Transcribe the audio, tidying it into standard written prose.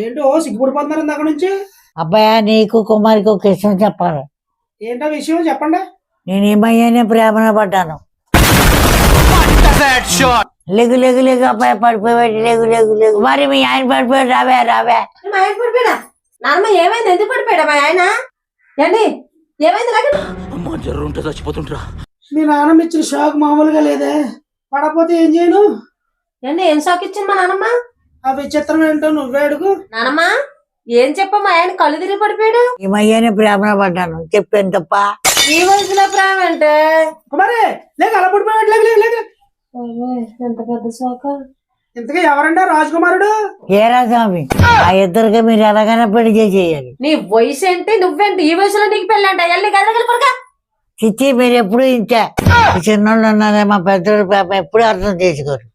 ఏంటో సిగ్గుపడిపోతున్నారు ఇందాక నుంచి. అబ్బాయా నీకు కుమారికి ఒక విషయం చెప్పాలి. ఏంటో విషయం చెప్పండి. నేను ఏమయ్యానే ప్రేమన పడ్డాను. లెగు లెగు లెగు అబ్బాయి పడిపోయాడు. లెగు లెగు లెగు. మరి మీ ఆయన పడిపోయాడు. రావే రావే. మా ఆయన పడిపోయాడా? నాన్నమ్మ ఏమైంది? ఎందుకు పడిపోయాడా మా ఆయన? ఏండి ఏమైంది? చచ్చిపోతుంటా. మీ నాన్నమ్మ ఇచ్చిన షాక్ మామూలుగా లేదే. పడపోతే ఏం చేయను? ఏండి ఏం షాక్ ఇచ్చింది మా నాన్నమ్మ? ఆ విచిత్రం ఏంటో నువ్వే అడుగు. నానమ్మ ఏం చెప్ప మా ఆయన కళ్ళు తిరిగి పడిపోయాడు? ఏమయ్యానే ప్రేమన పడ్డాను చెప్పాను తప్ప. ఈ వయసులో ప్రేమ అంటే కుమారే లేక అలా పడిపోయాడు. లేక లేక ఎంత పెద్ద షాక్. ఇంతగా ఎవరంటే రాజకుమారుడు? ఏ రాజామి ఆ ఇద్దరికి మీరు ఎలాగైనా పెళ్లి చేసేయాలి. నీ వయసు ఏంటి? నువ్వేంటి? ఈ వయసులో నీకు పెళ్ళి అంట? ఎల్లి గదగలపడగా చిచ్చి మీరు ఎప్పుడు ఇంతే. చిన్నోళ్ళు ఉన్నారే మా పెద్దోళ్ళు ఎప్పుడు అర్థం చేసుకోరు.